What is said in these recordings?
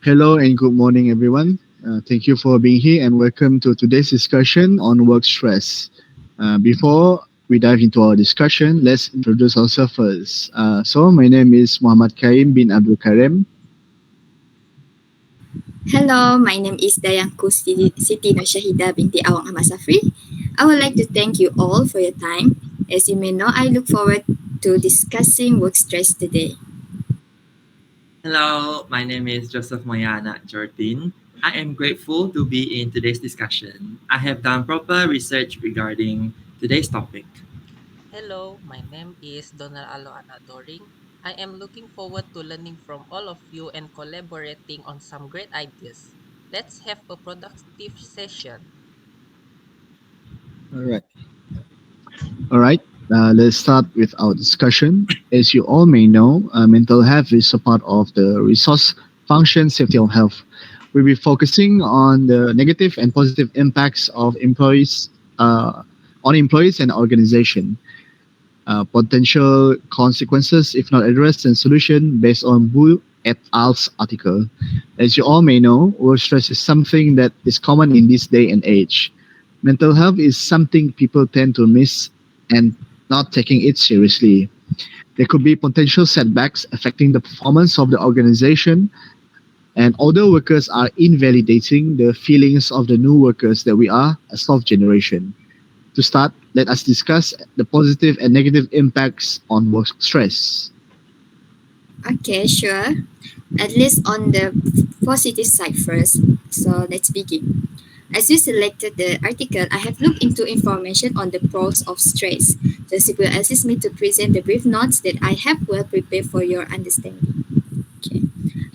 Hello and good morning, everyone. Thank you for being here and welcome to today's discussion on work stress. Before we dive into our discussion, let's introduce ourselves first. My name is Muhammad Karim bin ABDULKARIM. Hello, my name is DAYANGKU Siti NURSHAHIDA binti AWANG Ahmad SAFRI. I would like to thank you all for your time. As you may know, I look forward to discussing work stress today. Hello, my name is Joseph MOYA JORTIN. I am grateful to be in today's discussion. I have done proper research regarding today's topic. Hello, my name is DORING. I am looking forward to learning from all of you and collaborating on some great ideas. Let's have a productive session. All right. All right. Let's start with our discussion. As you all may know, mental health is a part of the resource function safety of health. We'll be focusing on the negative and positive impacts of employees on employees and organization. Potential consequences if not addressed, and solution based on Wu et al.'s article. As you all may know, work stress is something that is common in this day and age. Mental health is something people tend to miss and not taking it seriously. There could be potential setbacks affecting the performance of the organization, and older workers are invalidating the feelings of the new workers that we are a soft generation. To start, let us discuss the positive and negative impacts on work stress. Okay, sure. At least on the positive side first. So let's begin. As you selected the article, I have looked into information on the pros of stress. This will assist me to present the brief notes that I have well prepared for your understanding. Okay.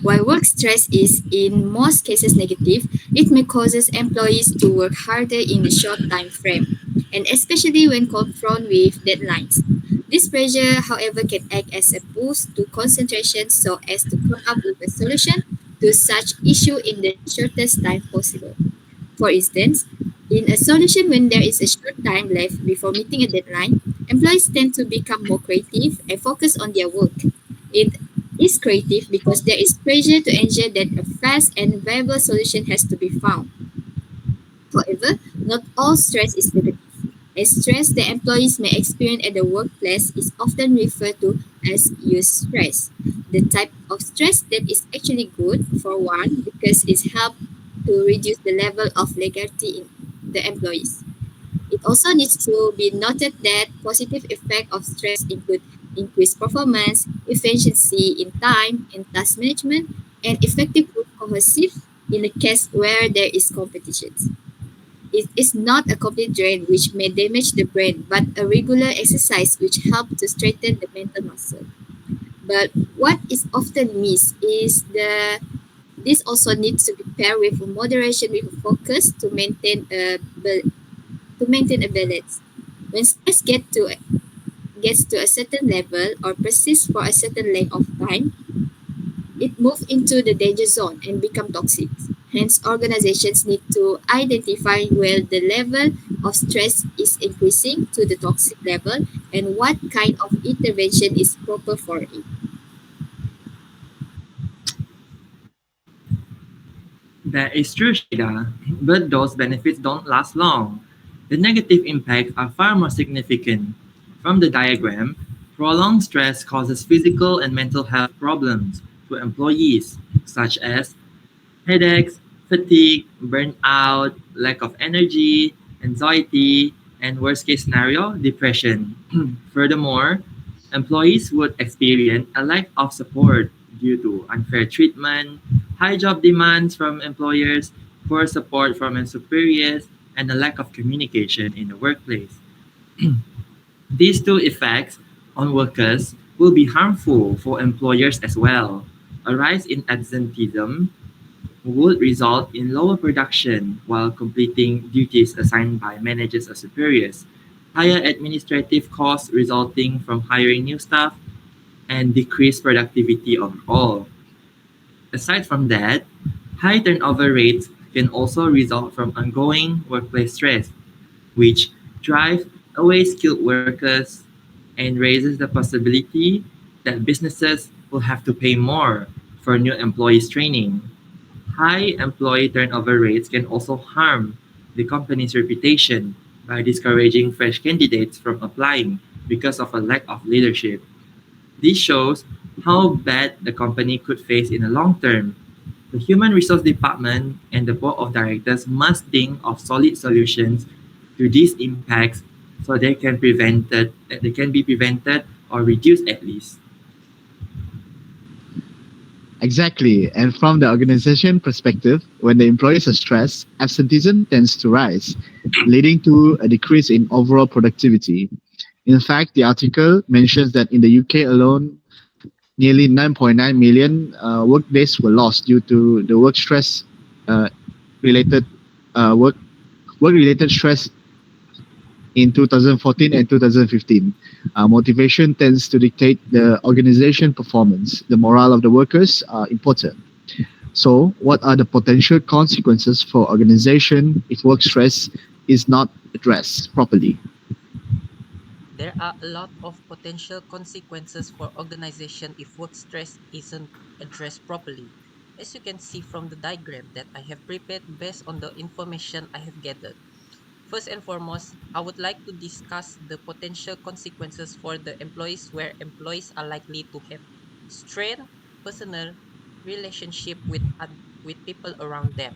While work stress is in most cases negative, it may cause employees to work harder in a short time frame, and especially when confronted with deadlines. This pressure, however, can act as a boost to concentration so as to come up with a solution to such issue in the shortest time possible. For instance, in a solution when there is a short time left before meeting a deadline, employees tend to become more creative and focus on their work. It is creative because there is pressure to ensure that a fast and viable solution has to be found. However, not all stress is negative. A stress that employees may experience at the workplace is often referred to as eustress, the type of stress that is actually good for one because it helps to reduce the level of legality in the employees. It also needs to be noted that positive effects of stress include increased performance, efficiency in time and task management, and effective work cohesive in the case where there is competition. It is not a complete drain which may damage the brain, but a regular exercise which helps to strengthen the mental muscle. But what is often missed is this also needs to be paired with moderation with focus to maintain a balance. When stress gets to a certain level or persists for a certain length of time, it moves into the danger zone and become toxic. Hence, organizations need to identify where the level of stress is increasing to the toxic level and what kind of intervention is proper for it. That is true, Shida, but those benefits don't last long. The negative impacts are far more significant. From the diagram, prolonged stress causes physical and mental health problems to employees, such as headaches, fatigue, burnout, lack of energy, anxiety, and worst case scenario, depression. Furthermore, employees would experience a lack of support due to unfair treatment, high job demands from employers, poor support from their superiors, and a lack of communication in the workplace. These two effects on workers will be harmful for employers as well. A rise in absenteeism would result in lower production while completing duties assigned by managers or superiors, higher administrative costs resulting from hiring new staff, and decreased productivity overall. Aside from that, high turnover rates can also result from ongoing workplace stress, which drive away skilled workers and raises the possibility that businesses will have to pay more for new employees training. High employee turnover rates can also harm the company's reputation by discouraging fresh candidates from applying because of a lack of leadership. This shows how bad the company could face in the long term. The Human Resource Department and the Board of Directors must think of solid solutions to these impacts so they can be prevented or reduced at least. Exactly. And from the organization perspective, when the employees are stressed, absenteeism tends to rise, leading to a decrease in overall productivity. In fact, the article mentions that in the UK alone, nearly 9.9 million work days were lost due to the work stress uh, related work related stress in 2014 and 2015. Motivation tends to dictate the organization performance. The morale of the workers are important. So, what are the potential consequences for organization if work stress is not addressed properly? There are a lot of potential consequences for organization if work stress isn't addressed properly. As you can see from the diagram that I have prepared based on the information I have gathered. First and foremost, I would like to discuss the potential consequences for the employees where employees are likely to have strained personal relationship with people around them.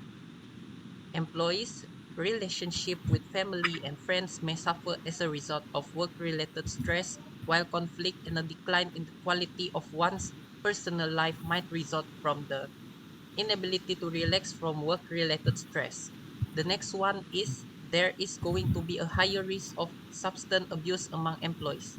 Employees' relationship with family and friends may suffer as a result of work-related stress, while conflict and a decline in the quality of one's personal life might result from the inability to relax from work-related stress. The next one is there is going to be a higher risk of substance abuse among employees.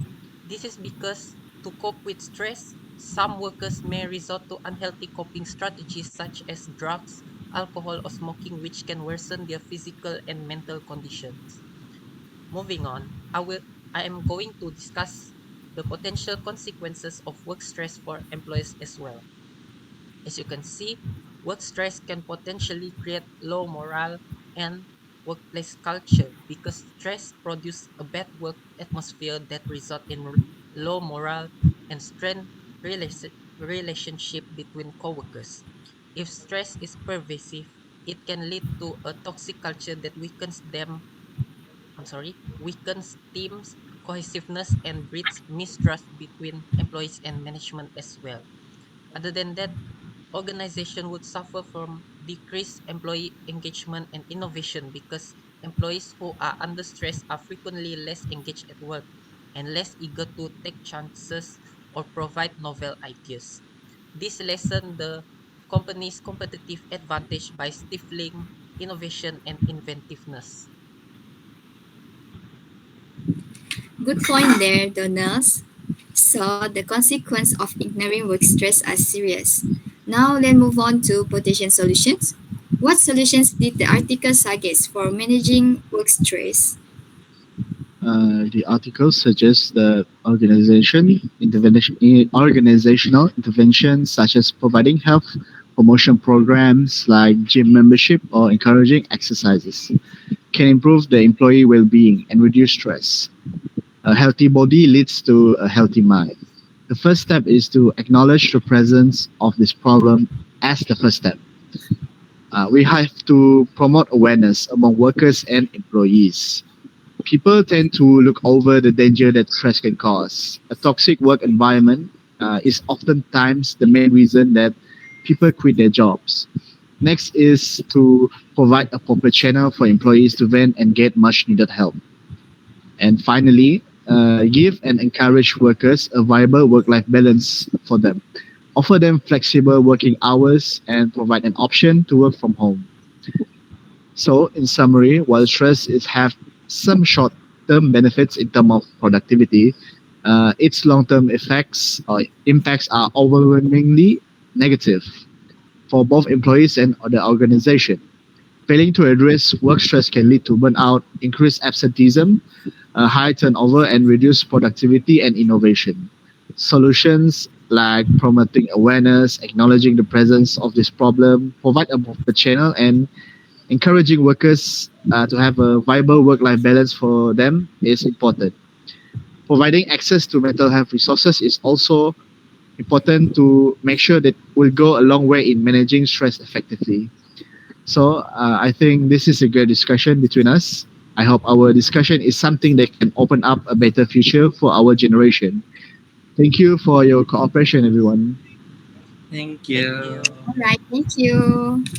This is because to cope with stress, some workers may resort to unhealthy coping strategies such as drugs, alcohol, or smoking, which can worsen their physical and mental conditions. Moving on, I am going to discuss the potential consequences of work stress for employees as well. As you can see, work stress can potentially create low morale and workplace culture because stress produces a bad work atmosphere that result in low morale and strained relationship between coworkers. If stress is pervasive, it can lead to a toxic culture that weakens teams cohesiveness and breeds mistrust between employees and management as well. Other than that, organization would suffer from decreased employee engagement and innovation because employees who are under stress are frequently less engaged at work and less eager to take chances or provide novel ideas. This lessens the company's competitive advantage by stifling innovation and inventiveness. Good point there, Donald. So the consequence of ignoring work stress are serious. Now let's move on to potential solutions. What solutions did the article suggest for managing work stress? The article suggests that organizational interventions such as providing health promotion programs like gym membership or encouraging exercises can improve the employee well-being and reduce stress. A healthy body leads to a healthy mind. The first step is to acknowledge the presence of this problem as the first step. We have to promote awareness among workers and employees. People tend to look over the danger that stress can cause. A toxic work environment is oftentimes the main reason that people quit their jobs. Next is to provide a proper channel for employees to vent and get much needed help. And finally, give and encourage workers a viable work life balance for them. Offer them flexible working hours and provide an option to work from home. So, in summary, while stress is have some short-term benefits in terms of productivity, its long-term effects or impacts are overwhelmingly negative for both employees and the organization. Failing to address work stress can lead to burnout, increased absenteeism, high turnover, and reduced productivity and innovation. Solutions like promoting awareness, acknowledging the presence of this problem, provide a proper channel, and encouraging workers to have a viable work-life balance for them is important. Providing access to mental health resources is also important to make sure that will go a long way in managing stress effectively. So I think this is a great discussion between us. I hope our discussion is something that can open up a better future for our generation. Thank you for your cooperation, everyone. Thank Thank you. you. All right. Thank you.